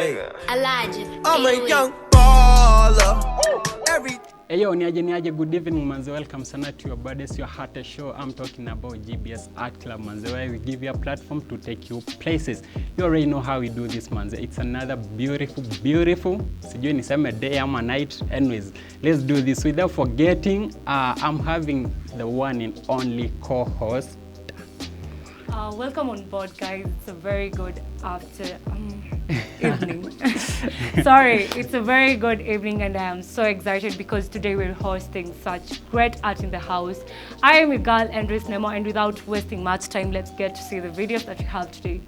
Elijah. I'm a young baller. Every Hey yo, niaje, good evening manze, welcome sana to your baddest, your hottest show. I'm talking about GBS Art Club manze, where we give you a platform to take you places. You already know how we do this manze. It's another beautiful, sijui niseme day ama night. Anyways, let's do this. Without forgetting, I'm having the one and only co-host. Welcome on board, guys. It's a very good evening. Sorry, it's a very good evening, and I am so excited because today we're hosting such great art in the house. I am your girl, Andres Nemo, and without wasting much time, let's get to see the videos that we have today.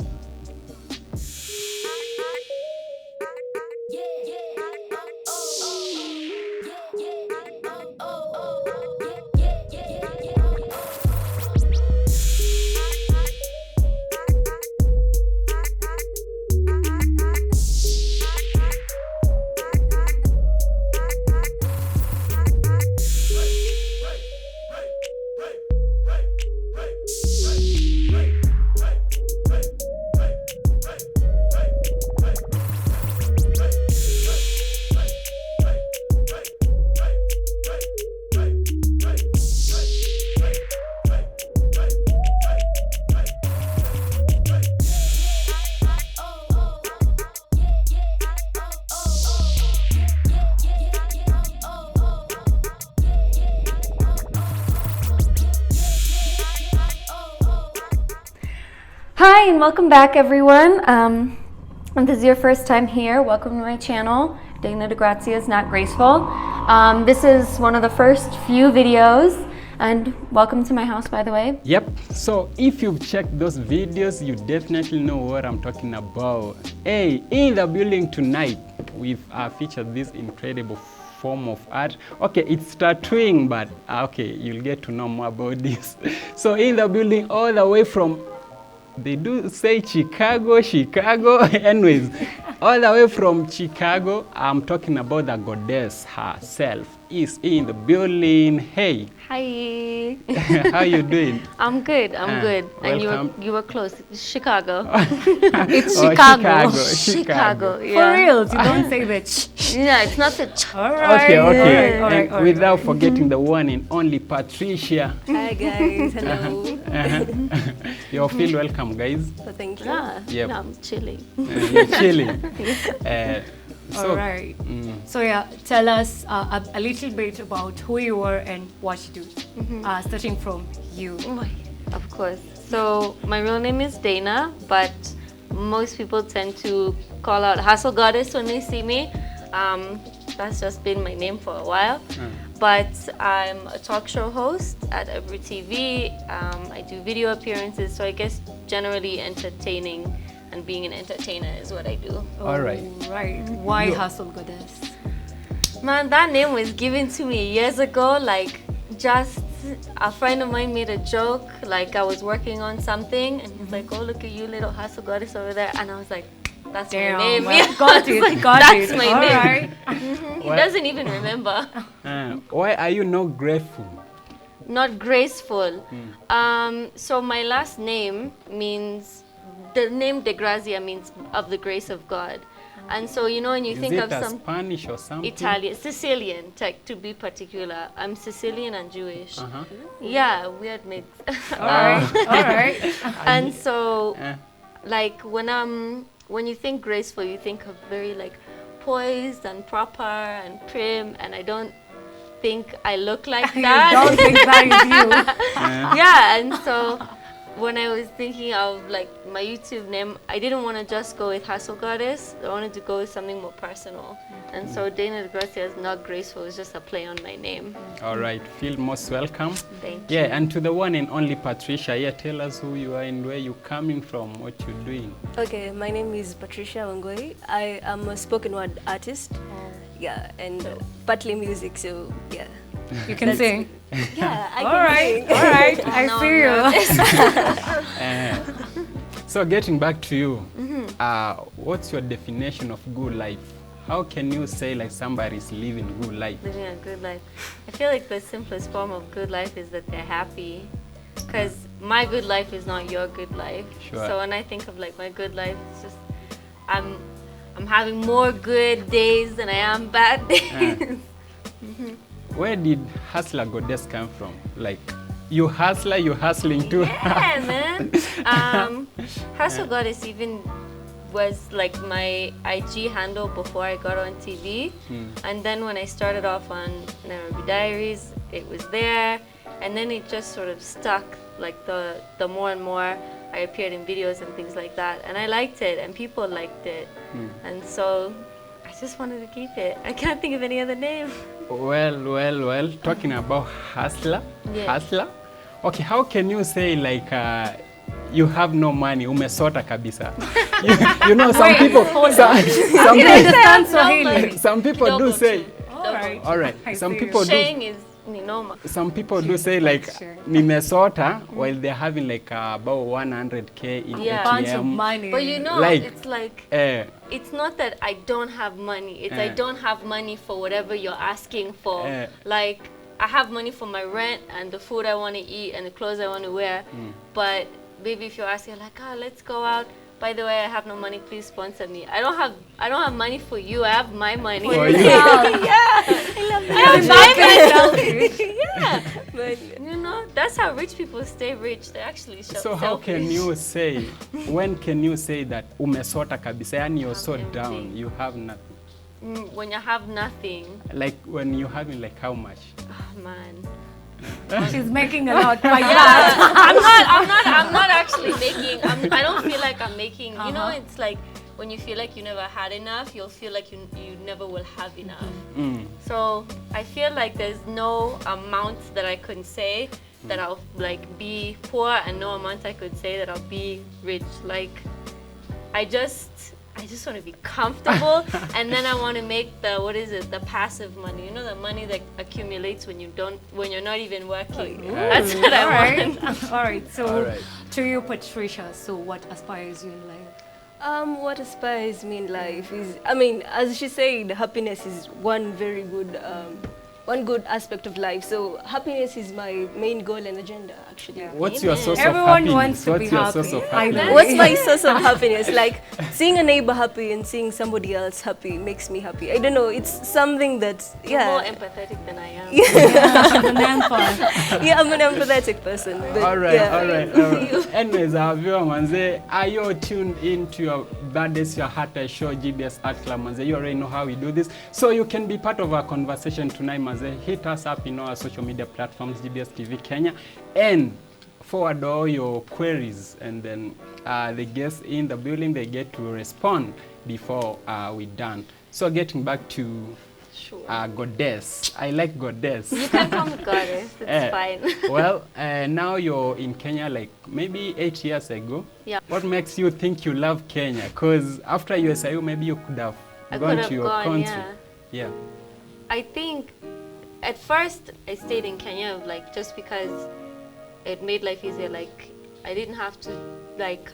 Hi and welcome back, everyone. If this is your first time here, welcome to my channel. Degrazia is not graceful. This is one of the first few videos, and welcome to my house, by the way. Yep, so if you've checked those videos, you definitely know what I'm talking about. Hey, in the building tonight, we've featured this incredible form of art. Okay, it's tattooing, but okay, you'll get to know more about this. So in the building, all the way from, they do say Chicago. Anyways, all the way from Chicago, I'm talking about the goddess herself is in the building. Hey. Hi. How you doing? I'm good. And welcome. you were close. It's Chicago. It's Oh, Chicago. For Yeah. reals, you don't say that. Yeah, it's not the. All right. Okay. All right. And without forgetting the one and only Patricia. Hi guys, hello. You feel welcome, guys. Thank you. Yeah, Yep. no, I'm chilling. You're chilling. All right. So yeah, tell us a little bit about who you were and what you do. Starting from you. Of course. So my real name is Dana, but most people tend to call out Hustle Goddess when they see me. That's just been my name for a while. But I'm a talk show host at Every TV. I do video appearances, so I guess generally entertaining and being an entertainer is what I do. All right. Right. Why Hustle Goddess? Man, that name was given to me years ago. Like, just a friend of mine made a joke. Like, I was working on something, and he's like, "Oh, look at you, little Hustle Goddess over there." And I was like, "That's my name." Well, got it. Like, got that's it. my All name. right. He doesn't even remember. Why are you not grateful? Not graceful. So my last name means, the name Degrazia means of the grace of God. And so, you know, when you Is think it of a some Spanish or something? Italian, Sicilian, to be particular. I'm Sicilian and Jewish. Yeah, weird mix. All right. And so, like, when you think graceful, you think of very like poised and proper and prim, and I don't think I look like that. You don't think that is you. Yeah, and so when I was thinking of like my YouTube name, I didn't want to just go with Hustle Goddess. I wanted to go with something more personal. And so Dana Degrazia is not graceful, it's just a play on my name. All right, feel most welcome. Thank you. Yeah, and to the one and only Patricia, yeah, tell us who you are and where you're coming from, what you're doing. Okay, my name is Patricia Wangoi. I am a spoken word artist. Yeah, and partly music, so yeah. You can sing. Yeah, I All can right. sing. All right. I No, see you. So getting back to you, what's your definition of good life? How can you say like somebody's living good life? Living a good life. I feel like the simplest form of good life is that they're happy. Because my good life is not your good life. Sure. So when I think of like my good life, it's just I'm I'm having more good days than I am bad days. Where did Hustler Goddess come from? Like, you hustler, you hustling too. Yeah, man. Hustle Goddess even was like my IG handle before I got on TV. And then when I started off on Nairobi Diaries, it was there. And then it just sort of stuck, like the more and more I appeared in videos and things like that. And I liked it, and people liked it. And so I just wanted to keep it. I can't think of any other name. Well, talking about hustler, Yeah. hustler. Okay, how can you say like you have no money, umesota kabisa? you know, some Wait, people, hold some, on. some You people, understand No Swahili? money. some people do Double say, true. All right. all right, I some see people do. Sheng is Ninoma. Some people do say like Sure. Minnesota while they're having like about 100K in Yeah. Bunch of ATM. money. But you know, Like, it's like, It's it's not that I don't have money. It's I don't have money for whatever you're asking for. Like, I have money for my rent and the food I want to eat and the clothes I want to wear. But maybe if you're asking like, let's go out. By the way, I have no money. Please sponsor me. I don't have money for you. I have my money. For you. Yeah, I love that. Yeah, But you know, that's how rich people stay rich. They actually show. So how can you say, when can you say that umesota kabisa, yani you're so Everything. down, you have nothing? When you have nothing, Like when you're having like how much? oh, man. She's making a lot by Yeah, that. I'm not actually making. I don't feel like I'm making. You know, it's like when you feel like you never had enough, you'll feel like you never will have enough. So I feel like there's no amount that I could say that I'll like be poor, and no amount I could say that I'll be rich. Like I just want to be comfortable, and then I want to make the passive money. You know, the money that accumulates when you're not even working. That's what I want. All right. So All right. to you, Patricia. So what aspires you in life? what aspires me in life is, I mean, as she said, happiness is one very good, one good aspect of life. So happiness is my main goal and agenda, actually. Yeah. What's your source Everyone of happiness? wants to What's be your happy. source of I know. happiness? What's my source of happiness? Like seeing a neighbor happy and seeing somebody else happy makes me happy. I don't know. It's something that, You're more yeah, empathetic than I am. The man part. yeah, I'm an empathetic person. But All right, yeah. all right. Anyways, our viewer, manze, are you tuned into your Baddest Your Heart Show, GDS Art Club, manze? You already know how we do this. So you can be part of our conversation tonight, manze. Hit us up in our social media platforms, GDS TV Kenya, and forward all your queries, and then the guests in the building, they get to respond before we're done. So getting back to Sure. Goddess. I like Goddess. You can call me goddess. It's fine. Well, now you're in Kenya like maybe 8 years ago. Yeah. What makes you think you love Kenya? Because after USIU, maybe you could have I gone could to have your gone, country. yeah. Yeah. I think at first I stayed in Kenya like just because it made life easier. Like I didn't have to like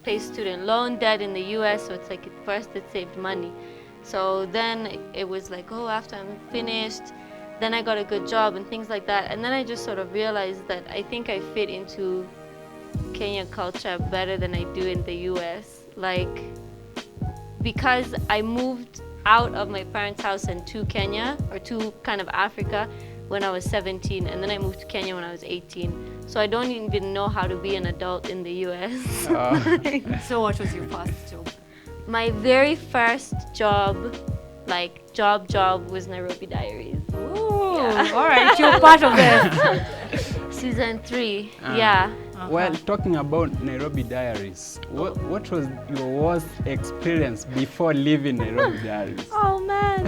pay student loan debt in the US, so it's like at first it saved money. So then it was like, oh, after I'm finished, then I got a good job and things like that. And then I just sort of realized that I think I fit into Kenya culture better than I do in the US. Like, because I moved out of my parents' house and to Kenya, or to kind of Africa, when I was 17, and then I moved to Kenya when I was 18. So I don't even know how to be an adult in the US. So what was your first job? My very first job, like job was Nairobi Diaries. Ooh, Yeah. all right, you're part of it. Season 3, yeah. Well, talking about Nairobi Diaries, what was your worst experience before leaving Nairobi Diaries? Oh man.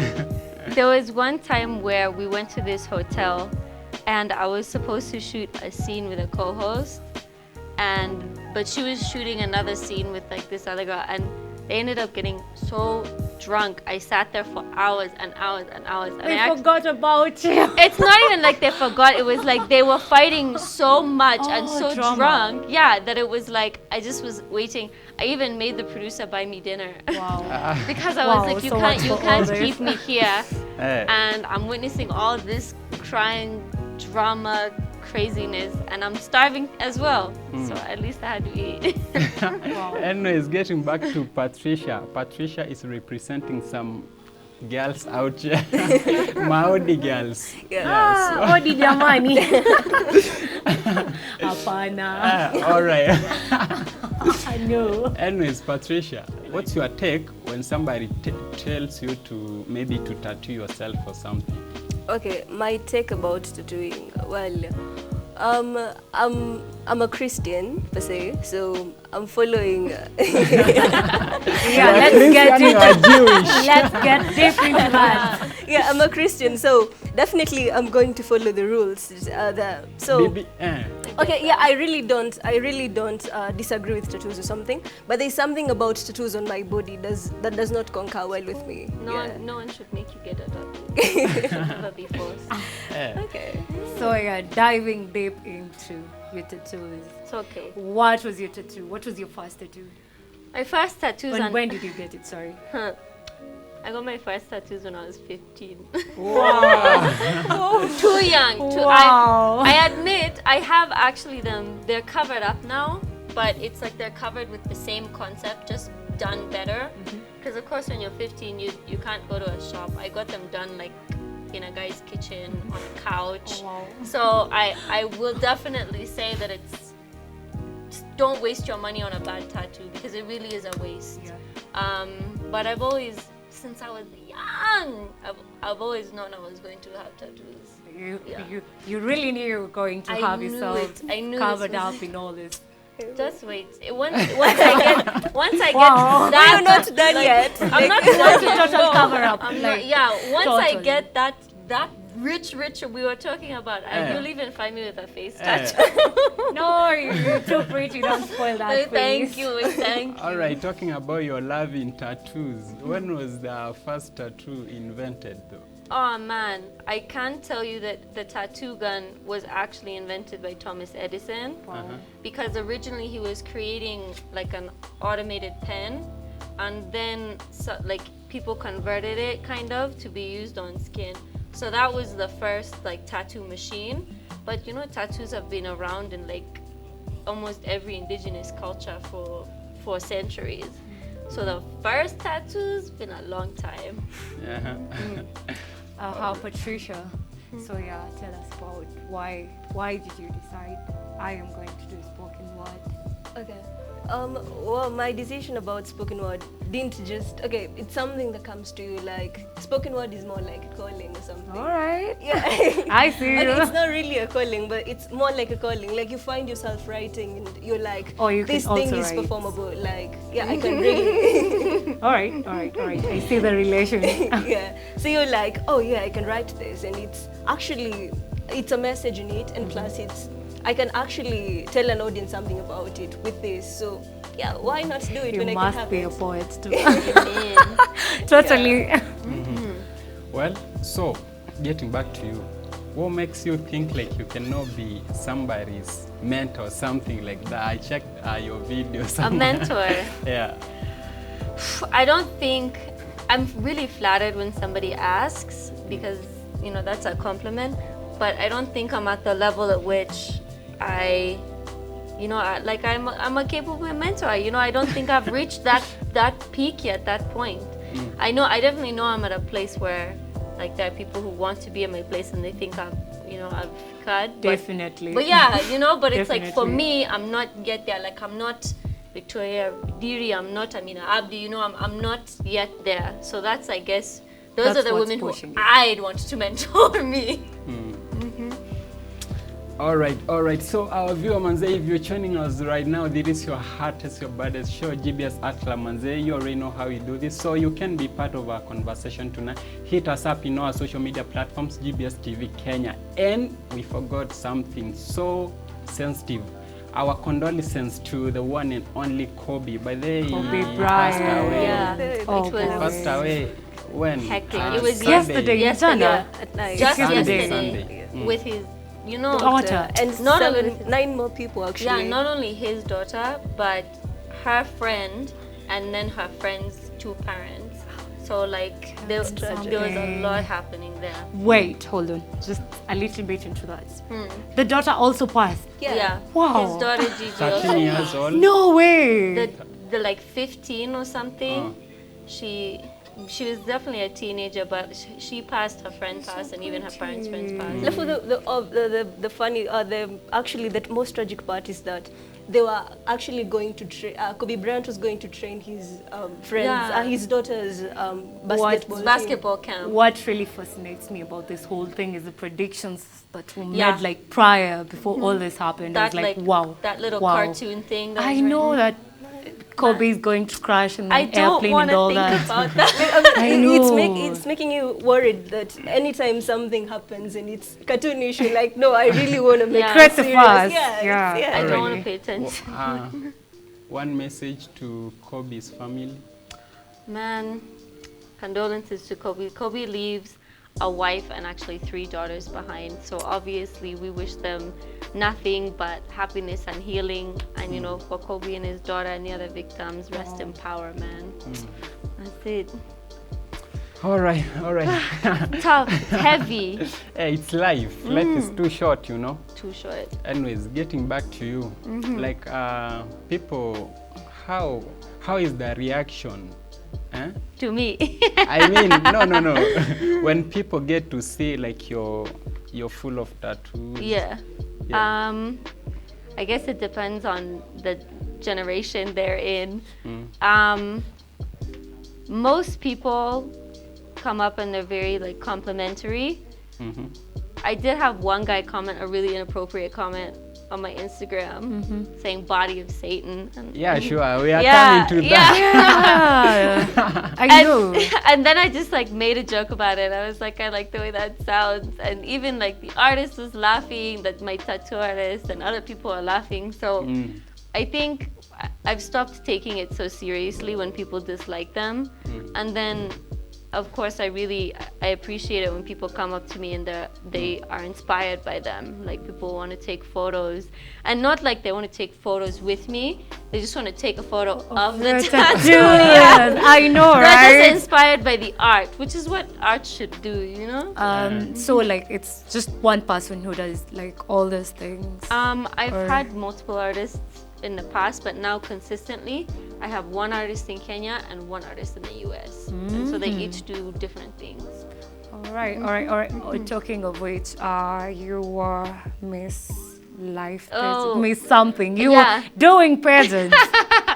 There was one time where we went to this hotel and I was supposed to shoot a scene with a co-host, but she was shooting another scene with like this other girl, and they ended up getting so drunk. I sat there for hours and hours and hours. And I forgot about you. It's not even like they forgot. It was like they were fighting so much and so drama. drunk. Yeah, that it was like I just was waiting. I even made the producer buy me dinner. Wow. Because I Wow, was like, you so much can't for all this. keep me here. Eh. And I'm witnessing all this crying, drama, craziness, and I'm starving as well. So at least I had to eat. Anyways, getting back to Patricia. Patricia is representing some girls out here. Maori girls. Odi jamani. Hapana. All right. I know. Anyways, Patricia, what's your take when somebody tells you to maybe to tattoo yourself or something? Okay, my take about tattooing. Well, I'm a Christian per se, so I'm following. Yeah, let's get Christian, you are Jewish. Let's get deep into that. Yeah, I'm a Christian, so definitely I'm going to follow the rules. Okay, yeah, I really don't disagree with tattoos or something, but there's something about tattoos on my body that does not concur well with me. No one should make you get a tattoo. Never be forced. Okay. So yeah, diving deep into your tattoos. It's okay. What was your tattoo? What was your first tattoo? My first tattoos. When did you get it? Sorry. I got my first tattoos when I was 15. Wow. Too young. Wow. I admit I have actually them. They're covered up now, but it's like they're covered with the same concept, just done better. Because of course, when you're 15, you can't go to a shop. I got them done like in a guy's kitchen on a couch. Wow. So I will definitely say that don't waste your money on a bad tattoo, because it really is a waste. Yeah. But I've always, since I was young, I've always known I was going to have tattoos. You really knew you were going to have yourself covered up in all this. Just wait. Once I get Wow. that, You're not done yet. I'm not That's done a yet. total cover up. I'm like, not, yeah. Once I totally. get that rich we were talking about, you'll even find me with a face Eh. tattoo. No, you're too pretty. Don't spoil that. Thank please. you. Thank you. All right, talking about your love in tattoos, when was the first tattoo invented though? Oh man, I can tell you that the tattoo gun was actually invented by Thomas Edison. Because originally he was creating like an automated pen, and then like people converted it kind of to be used on skin. So that was the first like tattoo machine. But you know, tattoos have been around in like almost every indigenous culture for centuries. So the first tattoo's been a long time. Yeah. How Patricia. So yeah, tell us about why did you decide I am going to do spoken word? Okay. Well, my decision about spoken word didn't just, okay, it's something that comes to you, like, spoken word is more like a calling or something. All right. Yeah. I see And you. it's not really a calling, but it's more like a calling. Like, you find yourself writing and you're like, Oh, you can this thing also is write. performable. Like, yeah, I can really. All right. I see the relation. Yeah. So you're like, oh yeah, I can write this. And it's actually, it's a message in it. And plus I can actually tell an audience something about it with this. So yeah, why not do it You when I can must have be it? a poet too. Amen. Totally. Well, so getting back to you, what makes you think like you cannot be somebody's mentor or something like that? I checked your videos. A mentor. Yeah. I don't think, I'm really flattered when somebody asks, because you know that's a compliment, but I don't think I'm at the level at which I'm a capable mentor. I don't think I've reached that peak yet, that point. I definitely know I'm at a place where like there are people who want to be at my place and they think I've cut. Definitely. But yeah, but it's like for Definitely. me, I'm not yet there. Like I'm not Victoria Diri, I'm not Amina Abdi, I'm not yet there. So that's, I guess, those That's are the what's women who pushing you. I'd want to mentor me. All right. So our viewer manze, if you're joining us right now, this is your hottest, your baddest show, GBS Atla manze. You already know how we do this, so you can be part of our conversation tonight. Hit us up in our social media platforms, GBS TV Kenya. And we forgot something so sensitive. Our condolences to the one and only Kobe. By the way, Kobe he passed Bryant. away. Yeah, Oh, it was Passed away when? hectic. It was Sunday. yesterday. Yesterday. Jana. At night. Just Sunday. yesterday, Sunday. with his, Daughter. And Not only- 9 more people actually. yeah, not only his daughter, but her friend, and then her friend's two parents. So like there was a lot happening there. Wait, hold on. Just a little bit into that. The daughter also passed. Yeah. Wow. His daughter Gigi 13 also years passed. old. No way. The like 15 or something. She was definitely a teenager, but she passed, her friend passed, and even her parents' friends passed. The funny, actually, the most tragic part is that they were actually going to train. Kobe Bryant was going to train his friends, his daughter's basketball camp. What really fascinates me about this whole thing is the predictions that were made like prior, before all this happened. I was like, wow. That little cartoon thing. That I know that Kobe is going to crash in an airplane and all that. I don't want to think about that. It's making you worried that anytime something happens and it's cartoonish, like, no, I really want to make it serious. Yeah. I don't want to pay attention. One message to Kobe's family. Man, condolences to Kobe. Kobe leaves a wife and actually 3 daughters behind. So obviously we wish them nothing but happiness and healing. And you know, for Kobe and his daughter and the other victims, rest in power, man. That's it. All right. Tough, heavy. Hey, it's life. Life is too short, you know. Too short. Anyways, getting back to you, like people, how is the reaction? To me. I mean, no. When people get to see like you're full of tattoos. Yeah. I guess it depends on the generation they're in. Most people come up and they're very like complimentary. I did have one guy comment a really inappropriate comment on my Instagram saying "body of Satan." And yeah, sure. We are coming to that. I know. And then I just like made a joke about it. I was like, I like the way that sounds. And even like the artist was laughing, that my tattoo artist, and other people are laughing. So I think I've stopped taking it so seriously when people dislike them. And then of course, I appreciate it when people come up to me and they are inspired by them. Like people want to take photos, and not like they want to take photos with me. They just want to take a photo of the tattoo. Yes, I know, right? They're just inspired by the art, which is what art should do, you know. So like it's just one person who does like all those things. I've had multiple artists in the past, but now consistently I have one artist in Kenya and one artist in the US. And so they each do different things. All right. Talking of which, you were Miss Life, Miss something. You were doing pageants.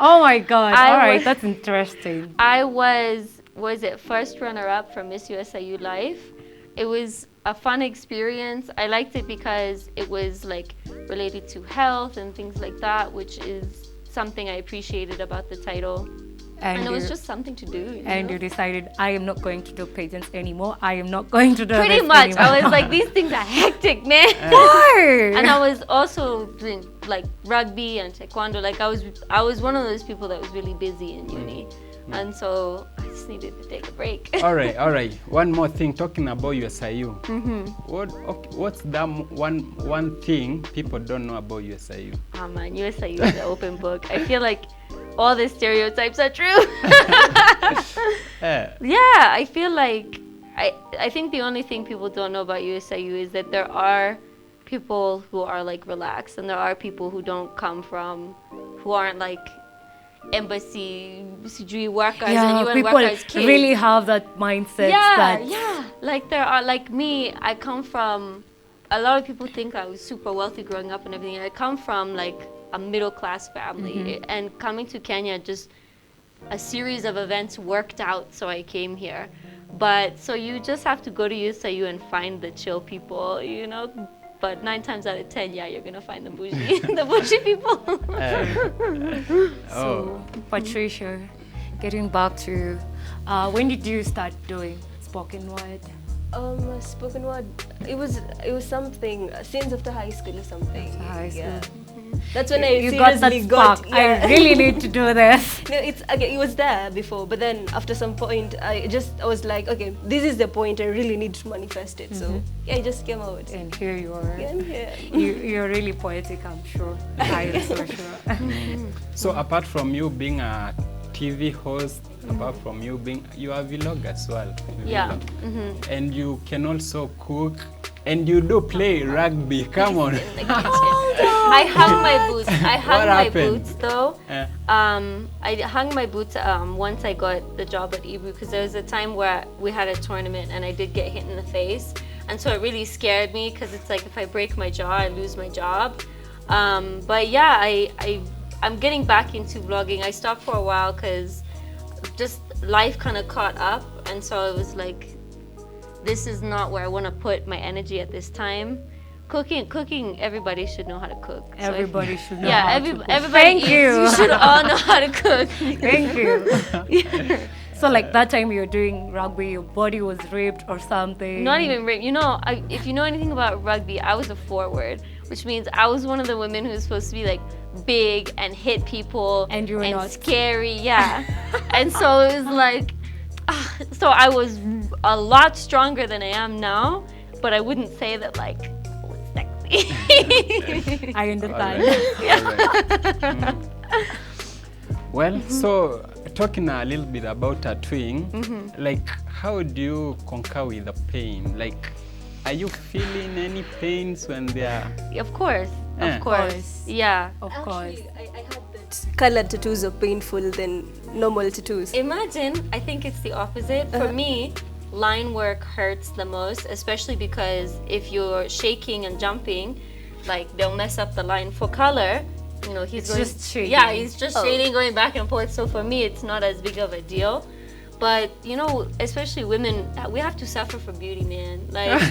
Oh my God. All right, that's interesting. I was it first runner-up for Miss USIU Life. It was a fun experience. I liked it because it was like related to health and things like that, which is something I appreciated about the title. And it was just something to do. And you decided, I am not going to do pageants anymore. I am not going to do Pretty this much. anymore. I was like, these things are hectic, man. Why? And I was also doing like rugby and taekwondo. Like I was one of those people that was really busy in uni. And so I just needed to take a break. All right. One more thing, talking about USIU. What's that one thing people don't know about USIU? Oh man, USIU is an open book. I feel like all the stereotypes are true. Yeah, I feel like I think the only thing people don't know about USIU is that there are people who are like relaxed, and there are people who who aren't like embassy workers and UN workers kids. People really have that mindset. Like there are, like me, I come from, a lot of people think I was super wealthy growing up and everything. I come from like a middle class family, and coming to Kenya, just a series of events worked out, so I came here. But so you just have to go to USIU and find the chill people, you know. But 9 times out of 10, you're gonna find the bougie people. So, Patricia, getting back to, when did you start doing spoken word? Spoken word. It was something since after high school or something. After high school. Yeah. That's when I got that seriously spark. I really need to do this. No, it was there before, but then after some point, I was like, okay, this is the point. I really need to manifest it. So yeah, it just came out. And here you are. Yeah, I'm here. You're really poetic, I'm sure. I am so sure. So apart from you being a TV host, apart from you are a vlog as well. Yeah. Vlog. And you can also cook, and you do play rugby. Come on. In the kitchen. I hung my boots. I hung What my happened? boots though. Eh. I hung my boots once I got the job at Ebru, because there was a time where we had a tournament and I did get hit in the face, and so it really scared me, because it's like if I break my jaw, I lose my job. But yeah, I'm getting back into vlogging. I stopped for a while because just life kind of caught up, and so it was like, this is not where I want to put my energy at this time. Cooking, everybody should know how to cook. So Everybody should know. yeah, how to cook. everybody Thank eats, you. you should all know how to cook. Thank you. So like that time you were doing rugby, your body was ripped or something. Not even rape. You know, if you know anything about rugby, I was a forward, which means I was one of the women who's supposed to be like big and hit people And you were not. scary. Yeah. And so it was like, so I was a lot stronger than I am now, but I wouldn't say that like I was sexy. I understand. Alright. Well, so talking a little bit about tattooing, like how do you conquer with the pain? Like, are you feeling any pains when they are? Of course, Yeah. of course, yeah. Of course. Actually, I had that colored tattoos are painful than normal tattoos. Imagine, I think it's the opposite. For me, line work hurts the most, especially because if you're shaking and jumping, like they'll mess up the line. For color, you know, he's It's just shading. Yeah, he's just shading, going back and forth. So for me, it's not as big of a deal. But you know, especially women, we have to suffer for beauty, man. Like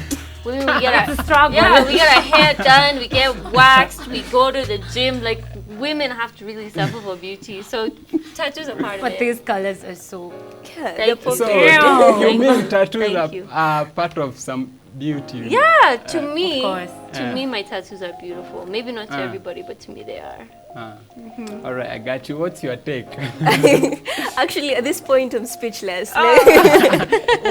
women, we get It's a struggle. yeah, we get our hair done, we get waxed, we go to the gym. Like women have to really suffer for beauty. So tattoos are part of But it. these colors are so. Yeah, Thank they're you. So Damn. you mean tattoos Thank you. are part of some beauty? Yeah, to me, course. to me, my tattoos are beautiful. Maybe not to Uh. everybody, but to me, they are. All right, I got you. What's your take? Actually, at this point, I'm speechless.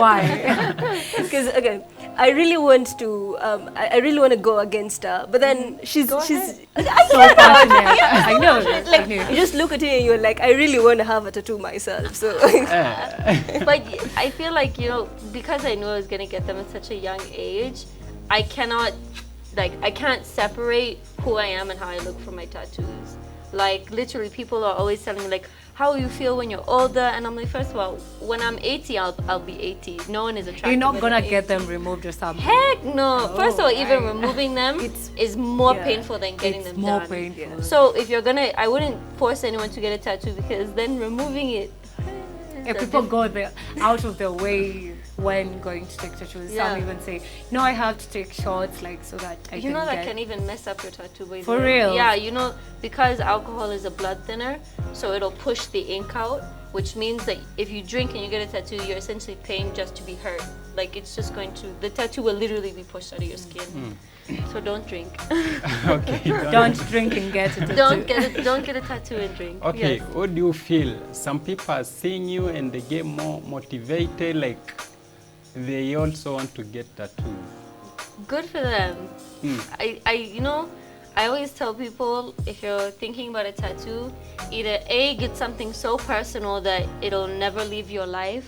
Why? Because again, I really want to. I really want to go against her, but then she's. So I passionate. I know. like I know. you just look at it and you're like, I really want to have a tattoo myself. So But I feel like, you know, because I knew I was going to get them at such a young age, I cannot, like, I can't separate who I am and how I look from my tattoos. Like, literally, people are always telling me, like, how will you feel when you're older? And I'm like, first of all, when I'm 80, I'll be 80. No one is attracted. You're not when gonna I'm get 80. them removed or something. Heck no. First of all, even right. removing them is more painful than getting It's them more done. painful. So if you're gonna, I wouldn't force anyone to get a tattoo, because then removing it. If people go out of their way when going to take tattoos, Yeah. some even say, no, I have to take shots, like, so that I You can know that get... can even mess up your tattoo. By the For way. real? Yeah, you know, because alcohol is a blood thinner, so it'll push the ink out, which means that if you drink and you get a tattoo, you're essentially paying just to be hurt. Like, it's just going to, the tattoo will literally be pushed out of your skin. So don't drink. Okay. Don't drink and get it. don't get a tattoo and drink. Okay, Yes. what do you feel? Some people are seeing you and they get more motivated, like they also want to get tattoos. Good for them. You know, I always tell people, if you're thinking about a tattoo, either A, get something so personal that it'll never leave your life,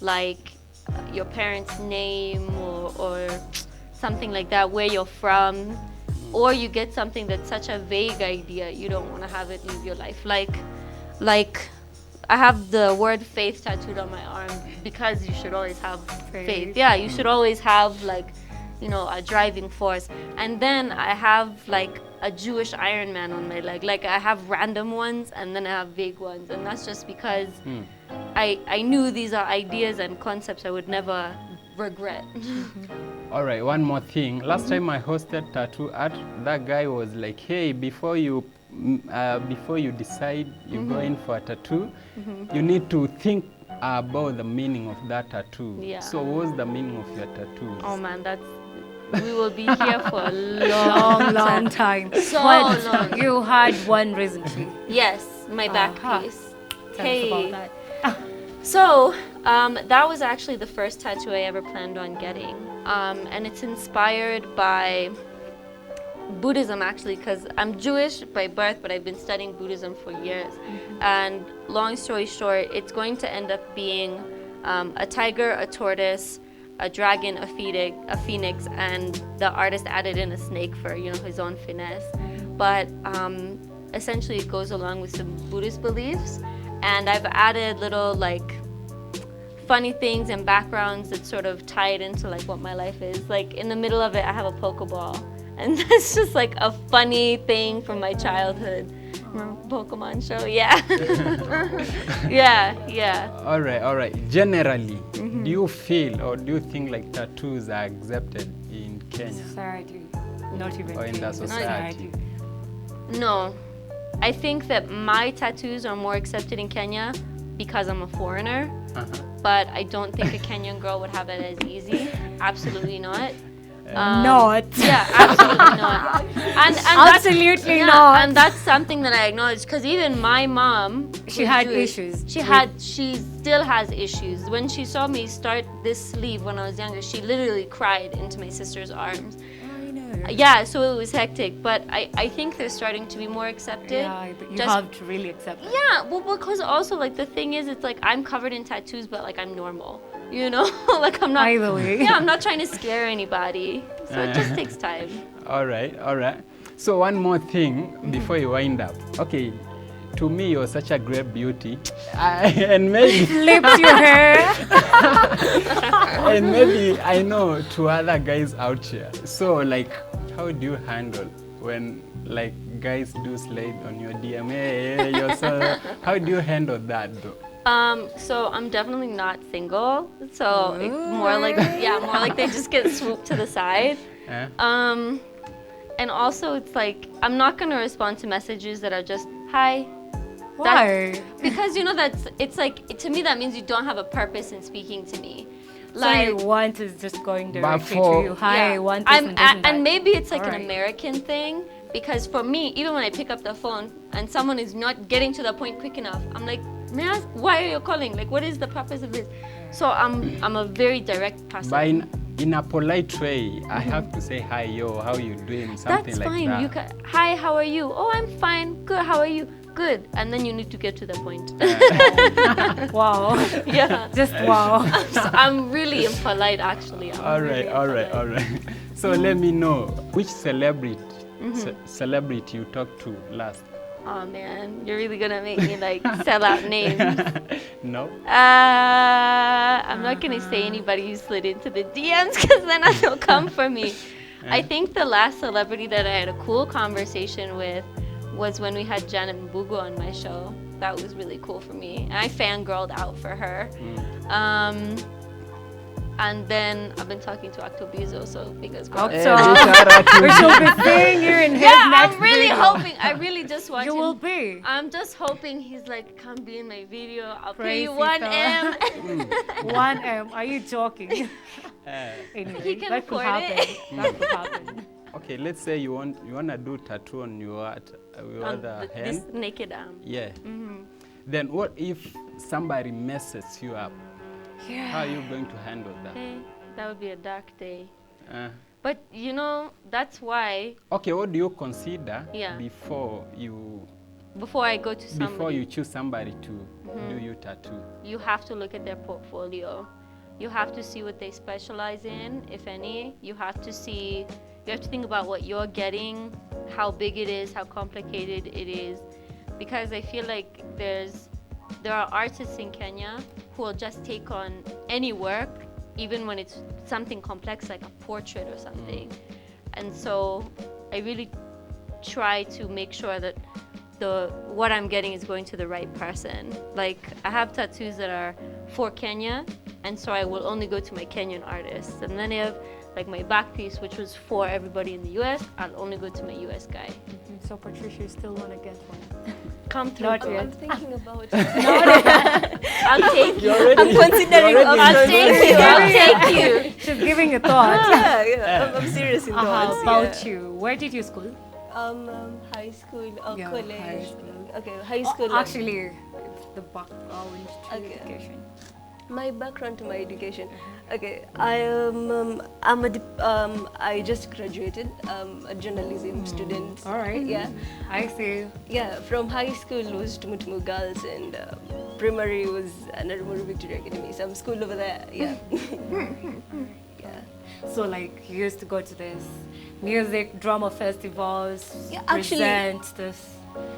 like your parents' name or something like that, where you're from, or you get something that's such a vague idea you don't want to have it leave your life. Like I have the word faith tattooed on my arm because you should always have faith. Yeah, you should always have, like, you know, a driving force. And then I have like a Jewish Iron Man on my leg. Like, I have random ones and then I have vague ones, and that's just because I knew these are ideas and concepts I would never regret. All right, one more thing. Last time I hosted Tattoo Art, that guy was like, hey, before you decide you go in for a tattoo, you need to think about the meaning of that tattoo. Yeah. So what's the meaning of your tattoos? Oh man, we will be here for a long time. So But long. you had one recently. Yes, my back Uh-huh. piece. Tell us about that. So, that was actually the first tattoo I ever planned on getting. And it's inspired by Buddhism actually, because I'm Jewish by birth, but I've been studying Buddhism for years. And long story short, it's going to end up being a tiger, a tortoise, a dragon, a phoenix, and the artist added in a snake for his own finesse. But essentially, it goes along with some Buddhist beliefs, and I've added little like funny things and backgrounds that sort of tie it into like what my life is. Like in the middle of it, I have a Pokeball, and that's just like a funny thing from my childhood. Remember Pokemon show? Yeah. yeah. All right. Generally, do you feel or do you think like tattoos are accepted in Kenya Society. Not even or in the society? No. I think that my tattoos are more accepted in Kenya because I'm a foreigner. But I don't think a Kenyan girl would have it as easy. Absolutely not. Not. Yeah, absolutely not. And Absolutely not. And that's something that I acknowledge, because even my mom, She who's had Jewish, issues. She still has issues. When she saw me start this sleeve when I was younger, she literally cried into my sister's arms. I know. Yeah, so it was hectic, but I think they're starting to be more accepted. Yeah, but you Just- have to really accept it. Yeah, well, because also like the thing is, it's like I'm covered in tattoos, but like I'm normal, like I'm not. Either way. Yeah, I'm not trying to scare anybody, so it just takes time. All right. So one more thing before you wind up. Okay, to me you're such a great beauty, and maybe Flipped your hair. and maybe I know to other guys out here. So like, how do you handle when like guys do slide on your DM? Hey, you're so. How do you handle that though? So I'm definitely not single. So it's more like they just get swooped to the side. And also it's like I'm not gonna respond to messages that are just hi. Why? Because it's like to me that means you don't have a purpose in speaking to me. So you want is just going directly for- to you. Hi, Yeah. want this and this and that. And maybe it's like an Alright. American thing, because for me, even when I pick up the phone and someone is not getting to the point quick enough, I'm like, may I ask, why are you calling? Like, what is the purpose of this? So I'm a very direct person. But in a polite way, I have to say hi, yo, how you doing? Something That's like fine. that. You can. Hi, how are you? Oh, I'm fine. Good. How are you? Good. And then you need to get to the point. Wow. Yeah. Just wow. I'm really impolite, actually. All right. So let me know which celebrity you talked to last. Oh man, you're really gonna make me like sell out names. No. I'm not gonna say anybody who slid into the DMs, because then they'll come for me. I think the last celebrity that I had a cool conversation with was when we had Janet Mbugo on my show. That was really cool for me, and I fangirled out for her. And then I've been talking to Octobizo, so fingers crossed. Hey, shout out to We shall be seeing you in his Yeah, next I'm really video. hoping. I really just want You him. will be. I'm just hoping he's like, come be in my video. I'll pay Praise you 1M. 1M. Are you joking? Anyway, He can that could afford happen. it. That could happen. Okay, let's say you wanna do tattoo on your other hand. This naked arm. Yeah. Then what if somebody messes you up? How are you going to handle that? Hey, that would be a dark day. Uh, But that's why okay, what do you consider Yeah. before you before I go to somebody, choose somebody to do your tattoo? you have to look at their portfolio. You have to see what they specialize in, if any. You have to think about what you're getting, how big it is, how complicated it is. Because I feel like there are artists in Kenya who will just take on any work, even when it's something complex like a portrait or something. And so I really try to make sure that what I'm getting is going to the right person. Like I have tattoos that are for Kenya, and so I will only go to my Kenyan artists. And then I have like my back piece, which was for everybody in the US, I'll only go to my US guy. So Patricia, you still want to get one? Come through. Not girl. yet. I'm thinking about it. I'll take you. I'm considering I'll take you. I'll take you. She's giving a thought. Yeah. I'm serious in How thoughts. about you? Where did you school? High school or Yeah, college. high school. Okay, high school. Actually, it's the background to Okay. education. My background to my education. Okay, I just graduated, a journalism student. All right. Yeah. I see. Yeah, from high school was Tumutumu Girls, and primary was Narumuru Victoria Academy, some school over there. Yeah. Yeah. So like you used to go to this music drama festivals, Yeah, actually- present this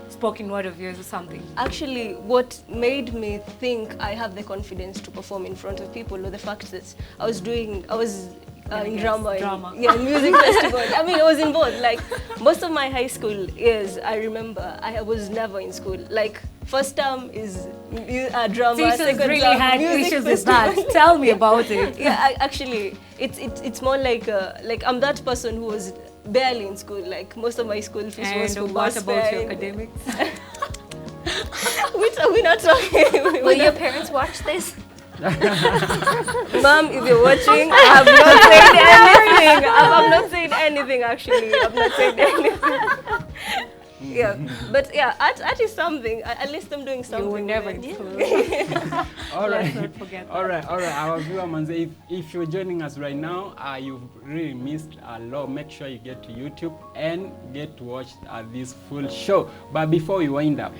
spoken word of yours or something. Actually, what made me think I have the confidence to perform in front of people was the fact that I was in yes, drama, drama. Music festival. I mean, I was involved. Like most of my high school years, I remember I was never in school. Like first term is drama, Teachers second really term had music issues with festival. that. Tell me about it. Yeah, actually, it's more like I'm that person who was barely in school. Like most of my school fees was And for what bus about fare. your academics? We're not talking. Will your parents watch this? Mom, if you're watching, I have not said anything. I'm not saying anything actually. I'm not saying anything. Yeah, but yeah, art is something. At least I'm doing something. You were with never it. in school. All Let's right. not forget All right. Our viewer, Manze, if you're joining us right now, you've really missed a lot. Make sure you get to YouTube and get to watch this full show. But before we wind up,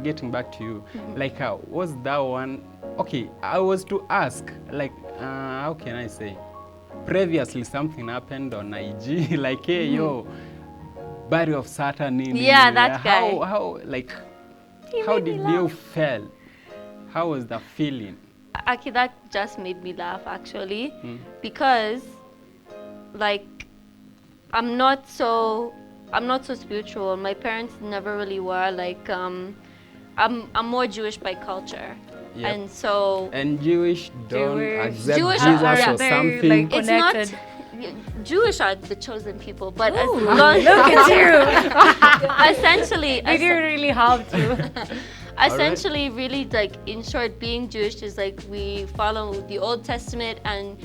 getting back to you, like, was that one? Okay, I was to ask, like, how can I say? Previously, something happened on IG, like, hey, yo, body of Saturn. Yeah, that guy. How like, He how made me did you laugh. feel? How was the feeling? Aki, that just made me laugh actually, because like I'm not so spiritual. My parents never really were. Like I'm more Jewish by culture, Yep. and so And Jewish don't Jewish. accept Jewish Jesus are or very, something. like, it's not. connected. Jewish are the chosen people, but as Ooh, long look at you. essentially, Did you really have to? essentially, really, like in short, being Jewish is like we follow the Old Testament, and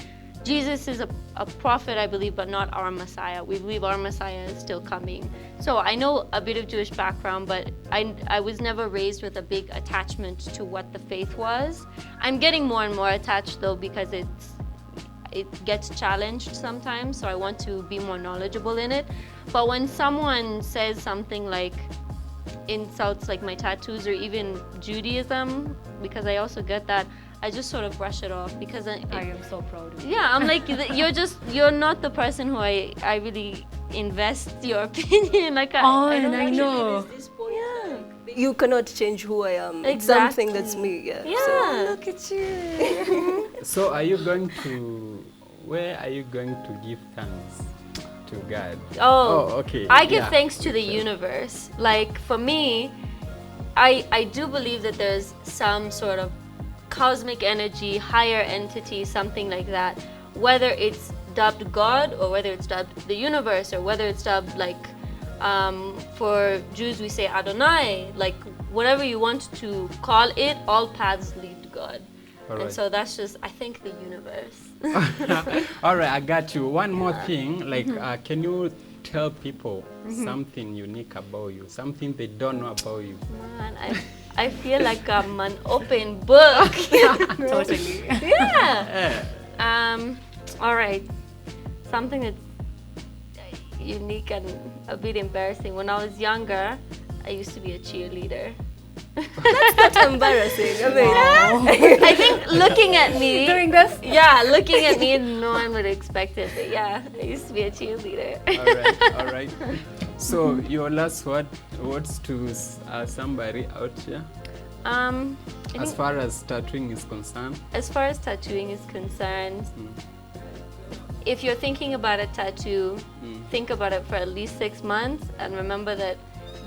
Jesus is a prophet, I believe, but not our Messiah. We believe our Messiah is still coming. So I know a bit of Jewish background, but I was never raised with a big attachment to what the faith was. I'm getting more and more attached though, because it gets challenged sometimes, so I want to be more knowledgeable in it. But when someone says something like insults like my tattoos or even Judaism, because I also get that, I just sort of brush it off, because I am so proud of you. yeah, I'm like, you're not the person who I really invest your opinion. Like I don't I know. You cannot change who I am. It's Exactly. something that's me. Yeah. Yeah. Look at you. So where are you going to give thanks to God? Oh, okay. I give Yeah. thanks to the universe. Like for me, I do believe that there's some sort of cosmic energy, higher entity, something like that. Whether it's dubbed God, or whether it's dubbed the universe, or whether it's dubbed like for Jews we say Adonai, like whatever you want to call it, all paths lead to God. All And right. so that's just, I think, the universe. All right, I got you. One more thing, like, can you tell people something unique about you, something they don't know about you? Man, I feel like I'm an open book. Totally. Yeah. All right. Something that's unique and a bit embarrassing. When I was younger, I used to be a cheerleader. That's embarrassing. I mean, I think looking at me, Doing this? yeah, looking at me, no one would expect it. But yeah, I used to be a cheerleader. All right. So your last words to somebody out here, I as think far as tattooing is concerned. as far as tattooing is concerned, if you're thinking about a tattoo, think about it for at least 6 months, and remember that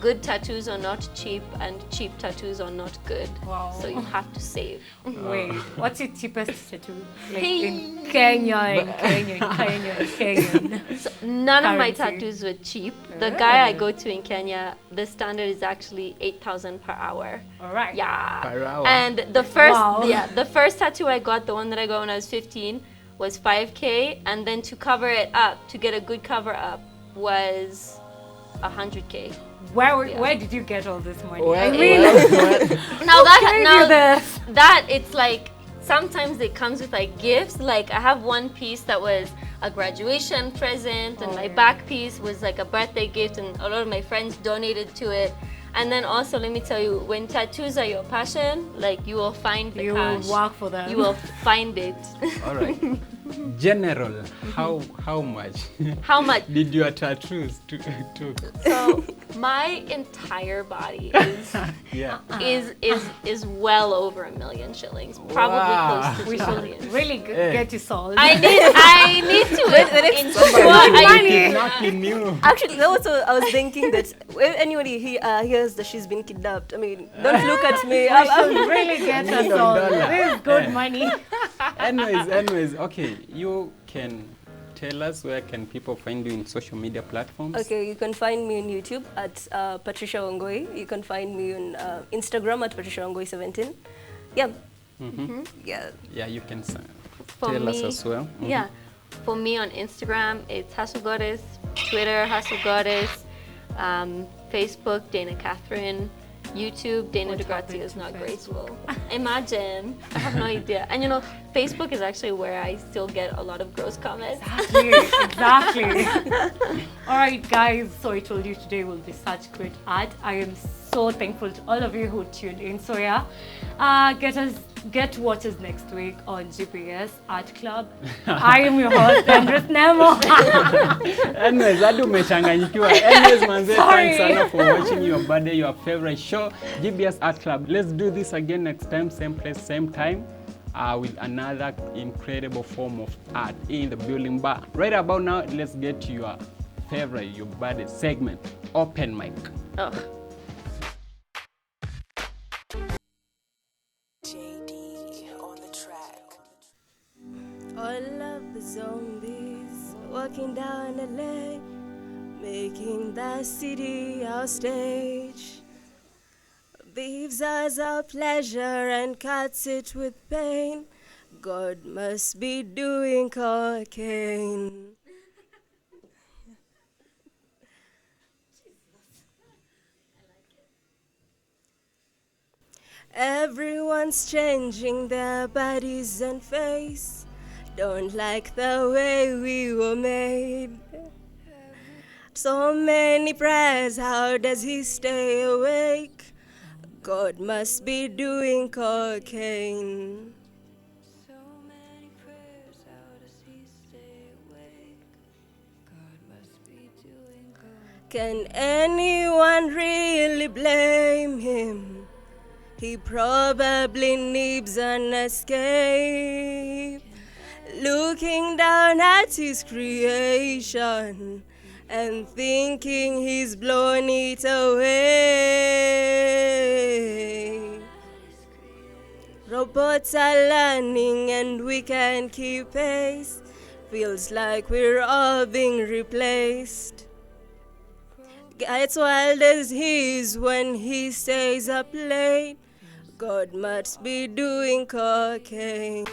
good tattoos are not cheap, and cheap tattoos are not good. Wow. So you have to save. Wait, what's your cheapest tattoo? Like Hey. in Kenya, Kenyan. So none of my Currency. tattoos were cheap. The guy I go to in Kenya, the standard is actually 8,000 per hour. All right. Yeah. Per hour. And the first, Wow. the first tattoo I got, the one that I got when I was 15, was 5K, and then to cover it up, to get a good cover up, was 100K. Where did you get all this money? Well, I mean, Now gave you this? that it's like sometimes it comes with like gifts. Like I have one piece that was a graduation present, and my back piece was like a birthday gift, and a lot of my friends donated to it. And then also, let me tell you, when tattoos are your passion, like you will find the You cash. will work for them. You will find it. All right. General, how much? How much? Did your tattoos took? So my entire body is Yeah. is well over $1 million shillings, probably Wow. close to We 2 should million. really get you sold. I need to ensure Somebody I kidnapping you. Actually, that was what I was thinking, that when anybody hears that she's been kidnapped, I mean, don't look at me. We should really get us $1 sold. million. This is good Eh. money. Anyways, okay. You can tell us where can people find you in social media platforms? Okay, you can find me on YouTube at Patricia Wangoi. You can find me on Instagram at Patricia Wangoi 17. Yeah. Yeah. Yeah, you can For tell us me, as well. Yeah. For me on Instagram, it's Hustle Goddess, Twitter, Hustle Goddess, Facebook, Dana Catherine, YouTube, Dana What Degrazia happened is to not Facebook? graceful. Imagine. I have no idea. And you know, Facebook is actually where I still get a lot of gross comments. Exactly. All right, guys. So I told you today will be such great art. I am so thankful to all of you who tuned in. So yeah, get to watch us next week on GPS Art Club. I am your host, Andres Nemo. Anyways, hadi umechanganyikiwa. Anyways, manze, Sorry. thanks sana for watching your birthday, your favorite show, GBS Art Club. Let's do this again next time, same place, same time, with another incredible form of art in the building bar. Right about now, let's get to your favorite, your birthday segment, open mic. Ugh. All of the zombies walking down the lane, making the city our stage. Beeves us our pleasure and cuts it with pain. God must be doing cocaine. Everyone's changing their bodies and face. Don't like the way we were made. So many prayers, how does he stay awake? God must be doing cocaine. So many prayers, how does he stay awake? God must be doing cocaine. Can anyone really blame him? He probably needs an escape. Looking down at his creation and thinking he's blown it away. Robots are learning and we can't keep pace. Feels like we're all being replaced. Gets wild as he is when he stays up late. God must be doing cocaine.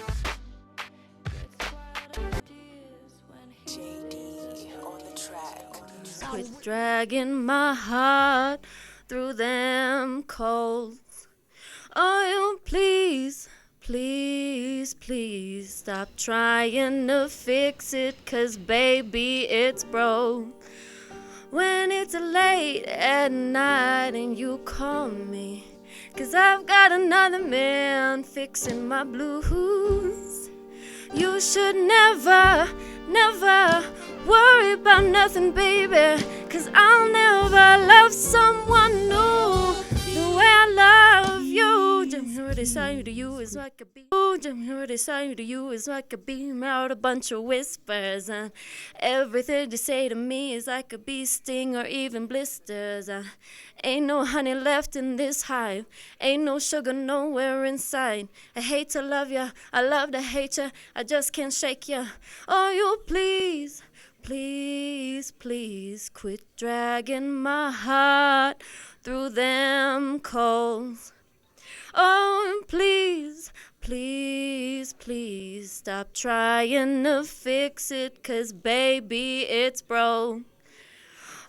Quit dragging my heart through them coals. Oh, please, please, please stop trying to fix it, 'cause baby, it's broke. When it's late at night and you call me, 'cause I've got another man fixing my blues. You should never, never worry about nothing, baby, 'cause I'll never love someone new the way I love you. Just what they say to you is like a beam. Just what they say to you is like a beam out a bunch of whispers, and everything you say to me is like a bee sting or even blisters. Ain't no honey left in this hive, ain't no sugar nowhere inside. I hate to love ya, I love to hate ya, I just can't shake ya. Oh, you please, please, please quit dragging my heart through them coals. Oh, please, please, please stop trying to fix it, 'cause baby, it's broke.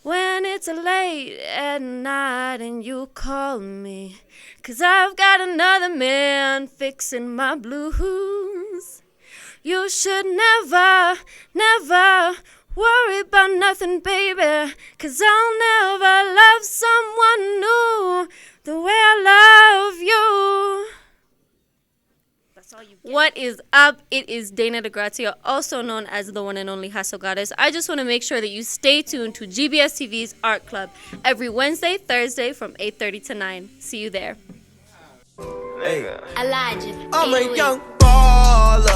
when it's late at night and you call me, 'cause I've got another man fixing my blues. You should never, never worry about nothing, baby, 'cause I'll never love someone new the way I love you. What is up? It is Dana Degrazia, also known as the one and only Hustle Goddess. I just want to make sure that you stay tuned to GBS TV's Art Club every Wednesday, Thursday from 8:30 to 9. See you there. Hey, Elijah. I'm a young baller.